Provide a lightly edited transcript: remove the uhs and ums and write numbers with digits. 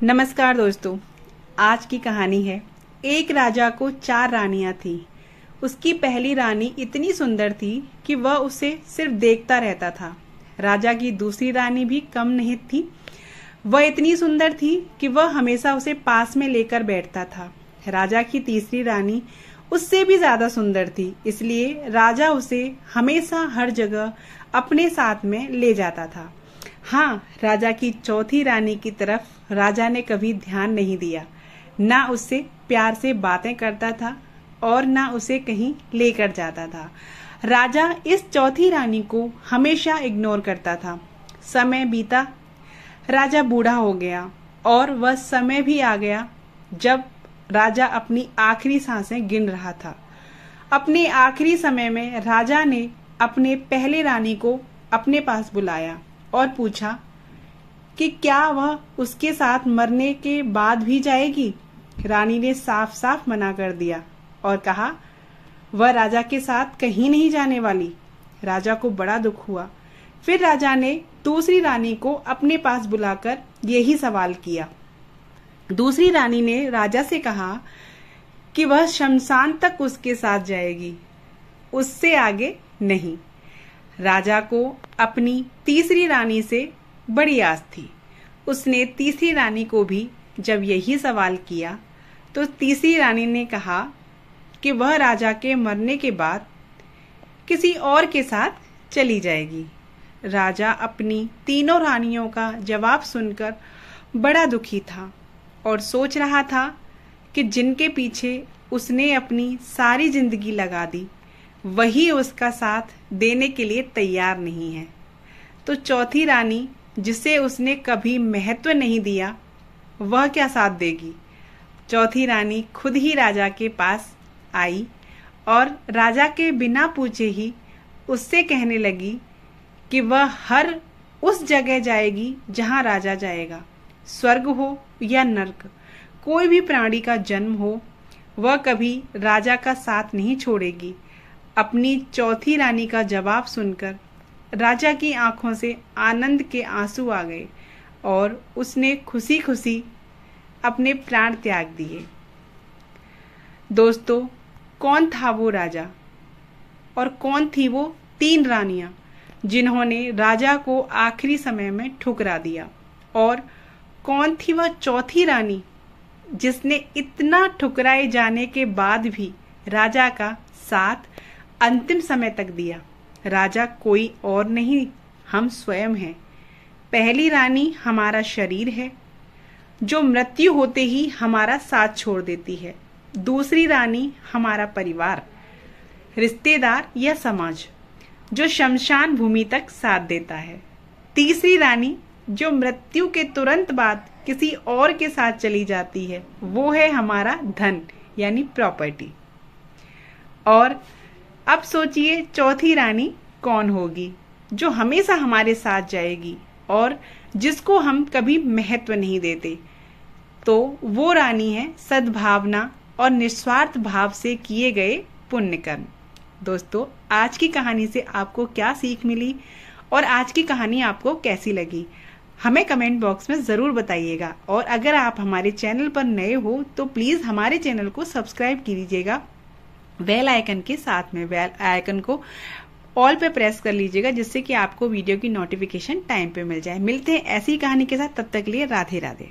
नमस्कार दोस्तों, आज की कहानी है। एक राजा को 4 रानियां थी। उसकी पहली रानी इतनी सुंदर थी कि वह उसे सिर्फ देखता रहता था। राजा की दूसरी रानी भी कम नहीं थी। वह इतनी सुंदर थी कि वह हमेशा उसे पास में लेकर बैठता था। राजा की तीसरी रानी उससे भी ज्यादा सुंदर थी, इसलिए राजा उसे हमेशा हर जगह अपने साथ में ले जाता था। हाँ, राजा की चौथी रानी की तरफ राजा ने कभी ध्यान नहीं दिया। ना उससे प्यार से बातें करता था और ना उसे कहीं लेकर जाता था। राजा इस चौथी रानी को हमेशा इग्नोर करता था। समय बीता, राजा बूढ़ा हो गया और वह समय भी आ गया जब राजा अपनी आखिरी सांसें गिन रहा था। अपने आखिरी समय में राजा ने अपने पहले रानी को अपने पास बुलाया और पूछा कि क्या वह उसके साथ मरने के बाद भी जाएगी। रानी ने साफ साफ मना कर दिया और कहा वह राजा के साथ कहीं नहीं जाने वाली। राजा को बड़ा दुख हुआ। फिर राजा ने दूसरी रानी को अपने पास बुलाकर यही सवाल किया। दूसरी रानी ने राजा से कहा कि वह शमशान तक उसके साथ जाएगी, उससे आगे नहीं। राजा को अपनी तीसरी रानी से बड़ी आस थी। उसने तीसरी रानी को भी जब यही सवाल किया तो तीसरी रानी ने कहा कि वह राजा के मरने के बाद किसी और के साथ चली जाएगी। राजा अपनी तीनों रानियों का जवाब सुनकर बड़ा दुखी था और सोच रहा था कि जिनके पीछे उसने अपनी सारी जिंदगी लगा दी, वही उसका साथ देने के लिए तैयार नहीं है, तो चौथी रानी जिसे उसने कभी महत्व नहीं दिया, वह क्या साथ देगी। चौथी रानी खुद ही राजा के पास आई और राजा के बिना पूछे ही उससे कहने लगी कि वह हर उस जगह जाएगी जहां राजा जाएगा। स्वर्ग हो या नर्क, कोई भी प्राणी का जन्म हो, वह कभी राजा का साथ नहीं छोड़ेगी। अपनी चौथी रानी का जवाब सुनकर राजा की आंखों से आनंद के आंसू आ गए और उसने खुशी खुशी अपने प्राण त्याग दिए। दोस्तों, कौन था वो राजा और कौन थी वो 3 रानियां जिन्होंने राजा को आखिरी समय में ठुकरा दिया, और कौन थी वह चौथी रानी जिसने इतना ठुकराए जाने के बाद भी राजा का साथ अंतिम समय तक दिया। राजा कोई और नहीं, हम स्वयं हैं। पहली रानी हमारा शरीर है जो मृत्यु होते ही हमारा साथ छोड़ देती है। दूसरी रानी हमारा परिवार, रिश्तेदार या समाज जो शमशान भूमि तक साथ देता है। तीसरी रानी जो मृत्यु के तुरंत बाद किसी और के साथ चली जाती है, वो है हमारा धन यानी प्रॉपर्टी। और अब सोचिए चौथी रानी कौन होगी जो हमेशा हमारे साथ जाएगी और जिसको हम कभी महत्व नहीं देते। तो वो रानी है सद्भावना और निस्वार्थ भाव से किए गए पुण्य कर्म। दोस्तों, आज की कहानी से आपको क्या सीख मिली और आज की कहानी आपको कैसी लगी, हमें कमेंट बॉक्स में ज़रूर बताइएगा। और अगर आप हमारे चैनल पर नए हो तो प्लीज़ हमारे चैनल को सब्सक्राइब कीजिएगा। बेल आइकन के साथ में बेल आइकन को ऑल पे प्रेस कर लीजिएगा, जिससे कि आपको वीडियो की नोटिफिकेशन टाइम पे मिल जाए। मिलते हैं ऐसी कहानी के साथ, तब तक के लिए राधे राधे।